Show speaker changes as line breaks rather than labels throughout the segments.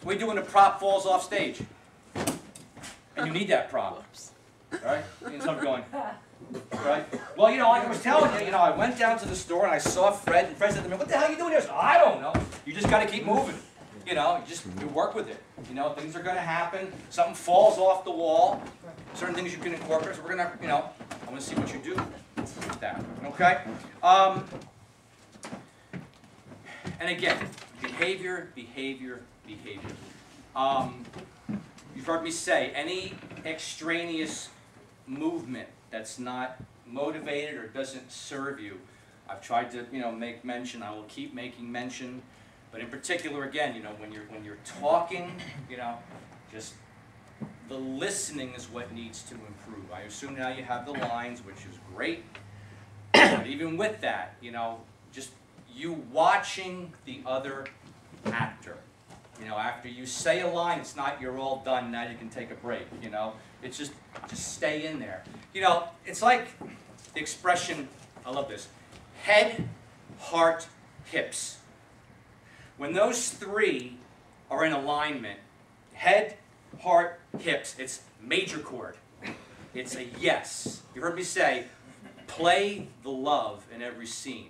We do when a prop falls off stage. And you need that prop. Right? And someone going, right? Well, you know, like I was telling you, I went down to the store and I saw Fred, and Fred said to me, "What the hell are you doing here?" I said, "I don't know. You just got to keep moving. You work with it. Things are going to happen. Something falls off the wall. Certain things you can incorporate. So we're going to, I want to see what you do with that. Okay? And again, behavior. You've heard me say, any extraneous movement that's not motivated or doesn't serve you, I've tried to, make mention. I will keep making mention. But in particular, again, when you're talking, just the listening is what needs to improve. I assume now you have the lines, which is great. But even with that, just you watching the other actor. After you say a line, it's not you're all done, now you can take a break, It's just stay in there. It's like the expression, I love this, head, heart, hips. When those three are in alignment, head, heart, hips, it's major chord. It's a yes. You heard me say, play the love in every scene.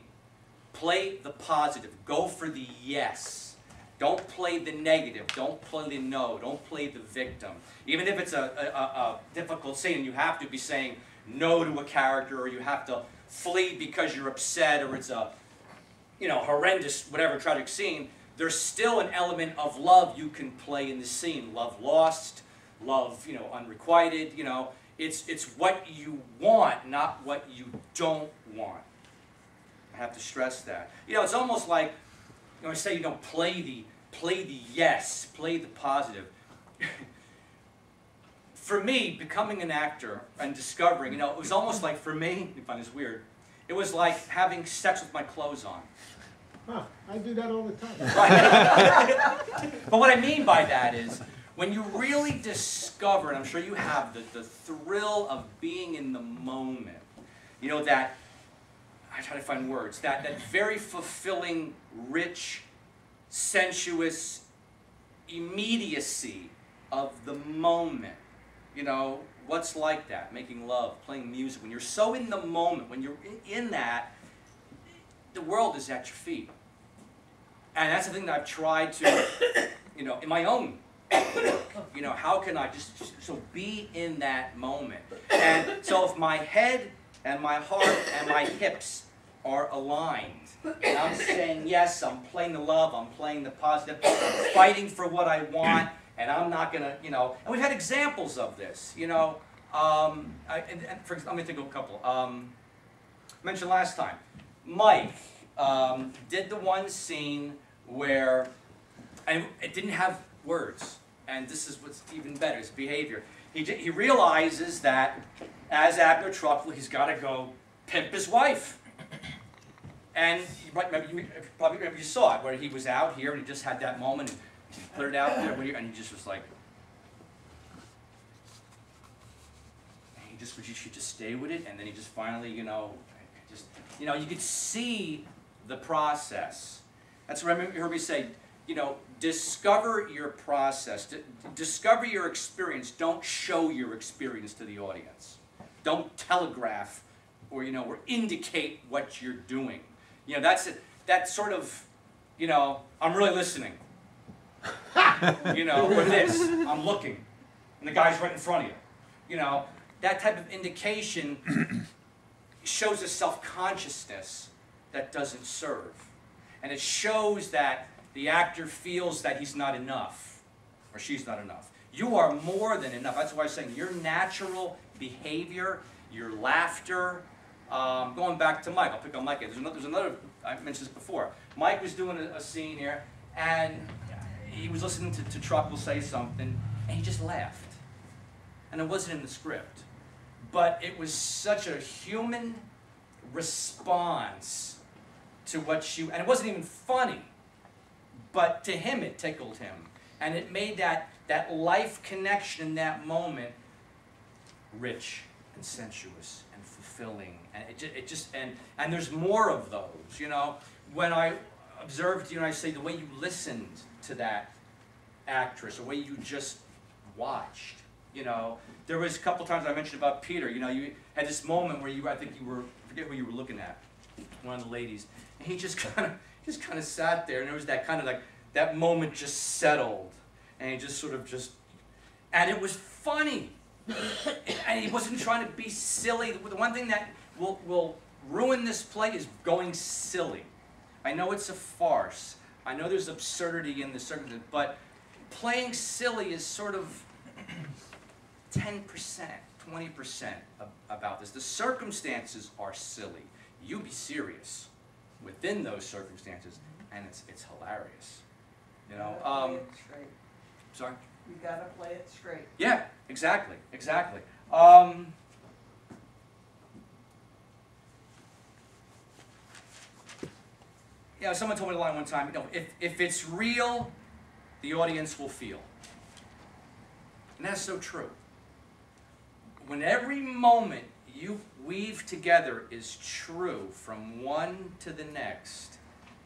Play the positive. Go for the yes. Don't play the negative. Don't play the no. Don't play the victim. Even if it's a difficult scene, you have to be saying no to a character, or you have to flee because you're upset, or it's a horrendous, whatever, tragic scene. There's still an element of love you can play in the scene. Love lost, love, unrequited. It's what you want, not what you don't want. I have to stress that. It's almost like, I say, play the yes, play the positive. For me, becoming an actor and discovering, it was almost like, for me, you find this weird, it was like having sex with my clothes on.
Huh, I do that all the time.
Right. But what I mean by that is, when you really discover, and I'm sure you have, the thrill of being in the moment, that, I try to find words, that very fulfilling, rich, sensuous immediacy of the moment. What's like that? Making love, playing music. When you're so in the moment, when you're in that, the world is at your feet. And that's the thing that I've tried to, in my own work. How can I just be in that moment? And so if my head and my heart and my hips are aligned, and I'm saying yes, I'm playing the love, I'm playing the positive, I'm fighting for what I want, and I'm not going to, and we've had examples of this, let me think of a couple. I mentioned last time, Mike did the one scene where, and it didn't have words, and this is what's even better, his behavior. He realizes that as Abner Truckle, he's got to go pimp his wife. And probably remember you saw it, where he was out here and he just had that moment and he put it out there, and he just was like, you should just stay with it, and then he just finally, you could see the process. That's what you heard me say, discover your process, discover your experience. Don't show your experience to the audience. Don't telegraph or indicate what you're doing. That's it. That's sort of, I'm really listening. Or this, I'm looking, and the guy's right in front of you. That type of indication shows a self-consciousness that doesn't serve. And it shows that the actor feels that he's not enough, or she's not enough. You are more than enough. That's why I'm saying your natural behavior, your laughter, going back to Mike, I'll pick on Mike. There's another, I mentioned this before. Mike was doing a scene here, and he was listening to Truckle say something, and he just laughed. And it wasn't in the script. But it was such a human response to what and it wasn't even funny, but to him it tickled him. And it made that life connection in that moment rich and sensuous and fulfilling. And and there's more of those, When I observed, I say the way you listened to that actress, or what you just watched. You know, there was a couple times I mentioned about Peter. You know, you had this moment where I think you were, I forget who you were looking at, one of the ladies, and he just kind of sat there, and there was that kind of like, that moment just settled, and he just sort of and it was funny, and he wasn't trying to be silly. The one thing that will ruin this play is going silly. I know it's a farce. I know there's absurdity in the circumstance, but playing silly is sort of 10%, 20% about this. The circumstances are silly. You be serious within those circumstances, and it's hilarious. You know.
Play it straight.
Sorry.
You gotta play it straight.
Yeah, exactly, exactly. You know, someone told me the line one time, you know, if it's real, the audience will feel. And that's so true. When every moment you weave together is true from one to the next,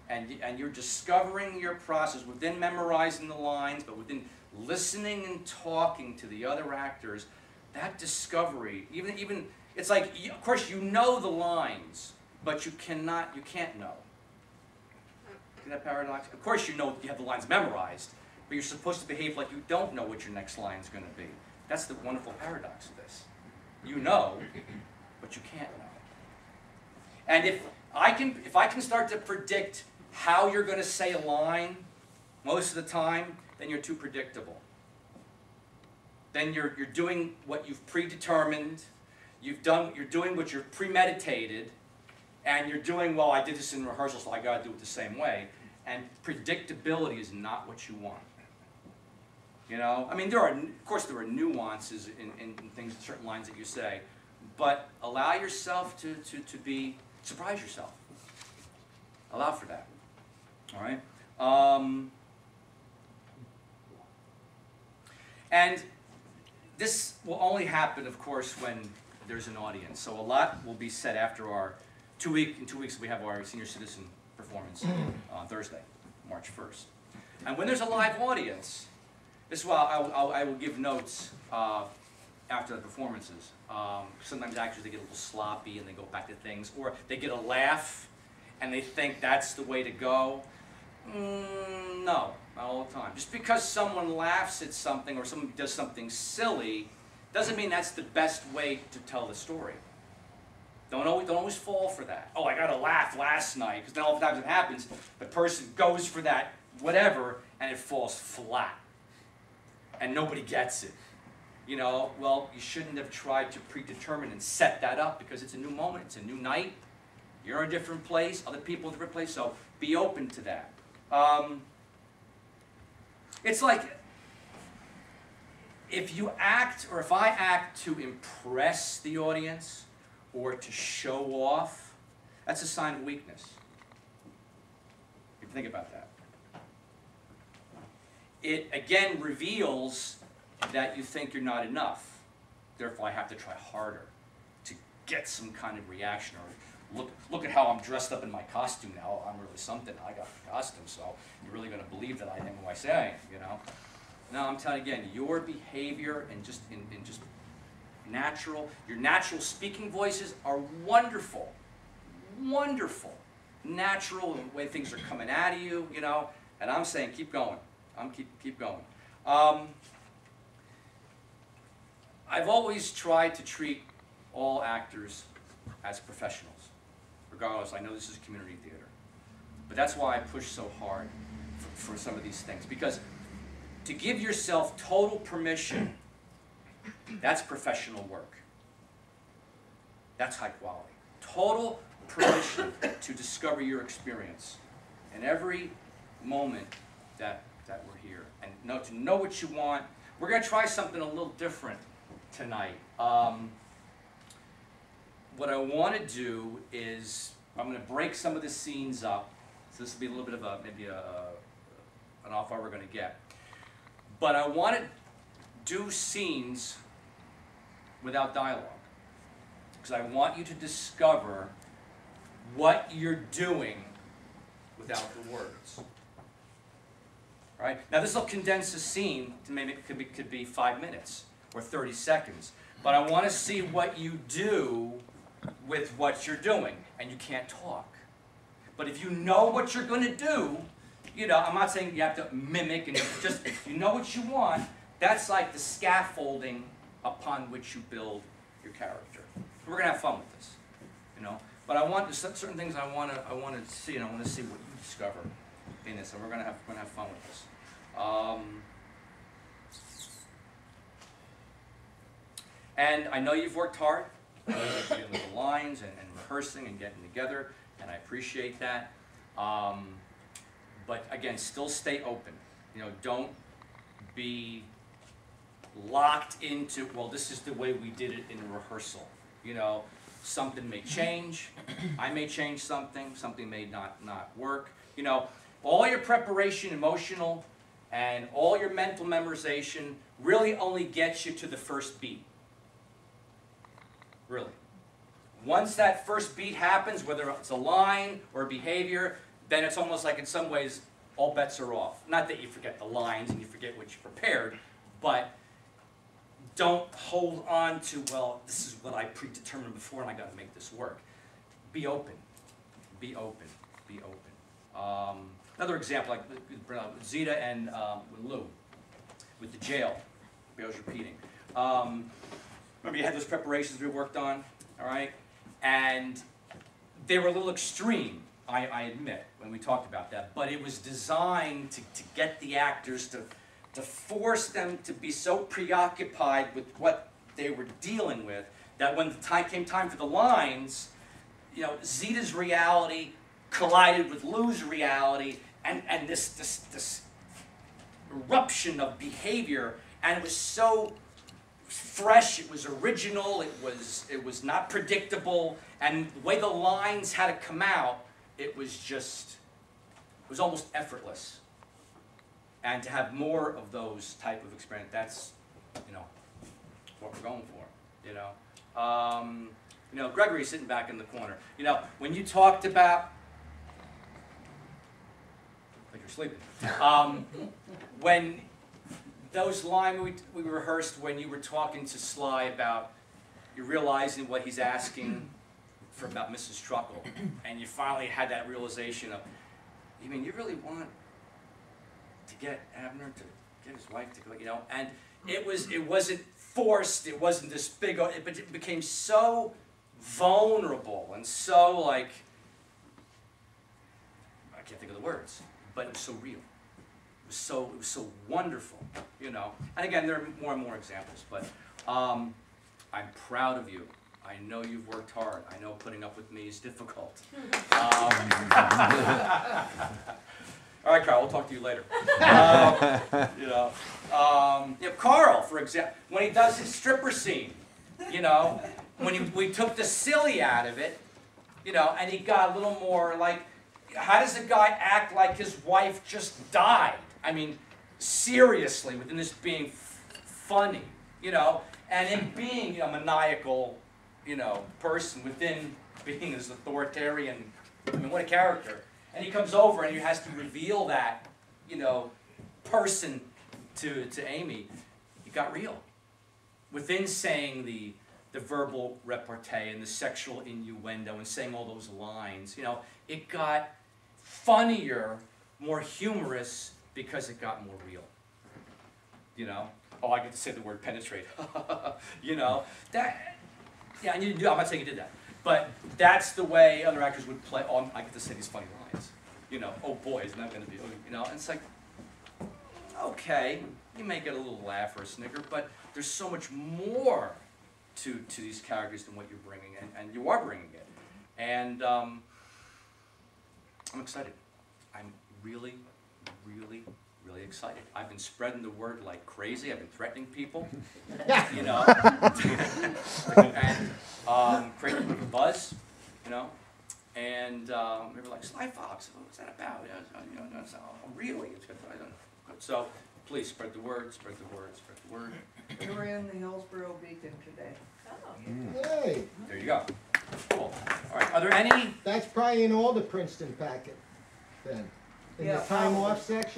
and you're discovering your process within memorizing the lines, but within listening and talking to the other actors, that discovery, even it's like, of course you know the lines, but you can't know. See that paradox? Of course you know you have the lines memorized, but you're supposed to behave like you don't know what your next line is going to be. That's the wonderful paradox of this. You know, but you can't know. And if I can start to predict how you're going to say a line most of the time, then you're too predictable. Then you're doing what you've predetermined. You're doing what you've premeditated, and you're doing, well, I did this in rehearsal, so I got to do it the same way. And predictability is not what you want. You know, I mean, of course there are nuances in things, certain lines that you say, but allow yourself to surprise yourself. Allow for that. All right. And this will only happen, of course, when there's an audience. So a lot will be said after our in 2 weeks we have our senior citizen performance on Thursday, March 1st. And when there's a live audience, this is why I will give notes after the performances. Sometimes actors, they get a little sloppy and they go back to things, or they get a laugh and they think that's the way to go. No, not all the time. Just because someone laughs at something or someone does something silly doesn't mean that's the best way to tell the story. Don't always fall for that. Oh, I got a laugh last night, because then oftentimes it happens, the person goes for that whatever and it falls flat. And nobody gets it. You know, well, you shouldn't have tried to predetermine and set that up, because it's a new moment, it's a new night, you're in a different place, other people in a different place, so be open to that. It's like, if you act, or if I act to impress the audience, or to show off, that's a sign of weakness. If you think about that. It, again, reveals that you think you're not enough. Therefore, I have to try harder to get some kind of reaction, or look at how I'm dressed up in my costume now. I'm really something. I got a costume, so you're really going to believe that I am who I say I am, you know? No, I'm telling you again, your behavior and just your natural speaking voices are wonderful. Wonderful. Natural, in the way things are coming out of you, you know? And I'm saying, keep going. Keep going. I've always tried to treat all actors as professionals, regardless. I know this is community theater, but that's why I push so hard for some of these things, because to give yourself total permission, that's professional work. That's high quality. Total permission to discover your experience in every moment that we're here, and to know what you want. We're going to try something a little different tonight. What I want to do is, I'm going to break some of the scenes up. So this will be a little bit of maybe an off hour we're going to get. But I want to do scenes without dialogue, because I want you to discover what you're doing without the words. right? Now this will condense a scene to maybe it could be 5 minutes or 30 seconds. But I want to see what you do with what you're doing, and you can't talk. But if you know what you're going to do, you know, I'm not saying you have to mimic, and just if you know what you want, that's like the scaffolding upon which you build your character. We're going to have fun with this, you know. But I want there's certain things I want to see, and I want to see what you discover in this, and we're going to have fun with this. And I know you've worked hard. I know you've been with the lines and rehearsing and getting together, and I appreciate that. But again, still stay open. You know, don't be locked into, well, this is the way we did it in rehearsal. You know, something may change. I may change something. Something may not work. You know, all your preparation, emotional, and all your mental memorization really only gets you to the first beat. Really. Once that first beat happens, whether it's a line or a behavior, then it's almost like in some ways all bets are off. Not that you forget the lines and you forget what you prepared, but don't hold on to, well, this is what I predetermined before and I got to make this work. Be open. Be open. Be open. Another example, like with Zita and with Lou, with the jail. I was repeating. Remember you had those preparations we worked on, all right? And they were a little extreme, I admit, when we talked about that. But it was designed to get the actors to force them to be so preoccupied with what they were dealing with that when the came time for the lines, you know, Zita's reality collided with Lou's reality, and this eruption of behavior, and it was so fresh, it was original, it was not predictable, and the way the lines had to come out, it was almost effortless. And to have more of those type of experience, that's, you know, what we're going for, you know. You know, Gregory's sitting back in the corner. You know, when you talked about, like you're sleeping, when those lines we rehearsed when you were talking to Sly about you realizing what he's asking for about Mrs. Truckle, and you finally had that realization of, you mean you really want to get Abner to get his wife to go, you know? And it wasn't forced, it wasn't this big, but it became so vulnerable and so like, I can't think of the words, but it was so real. It was so wonderful, you know. And again, there are more and more examples, but I'm proud of you. I know you've worked hard. I know putting up with me is difficult. All right, Carl, we'll talk to you later. You know, Carl, for example, when he does his stripper scene, you know, when we took the silly out of it, you know, and he got a little more like, how does a guy act like his wife just died? I mean, seriously, within this being funny, you know, and him being a maniacal, you know, person within being this authoritarian, I mean, what a character. And he comes over and he has to reveal that, you know, person to Amy. It got real. Within saying the verbal repartee and the sexual innuendo and saying all those lines, you know, it got funnier, more humorous, because it got more real. You know? Oh, I get to say the word penetrate. You know? That, yeah, and you didn't do, I'm not saying you did that. But that's the way other actors would play. Oh, I get to say these funny lines. You know, oh boy, isn't that going to be, you know? And it's like, okay, you may get a little laugh or a snicker, but there's so much more to these characters than what you're bringing, and you are bringing it. And I'm excited. I'm really, really, really excited. I've been spreading the word like crazy. I've been threatening people, you know, and creating a bit of a buzz, you know. And they were like, Sly Fox, what's that about? You know, really? It's good. I don't know. So please spread the word, spread the word, spread the word.
We were in the Hillsborough Beacon today.
Oh.
Hey,
There you go. Cool. All right. Are there any?
that's probably in all the Princeton packet then. In
Yeah,
the time
probably.
off section?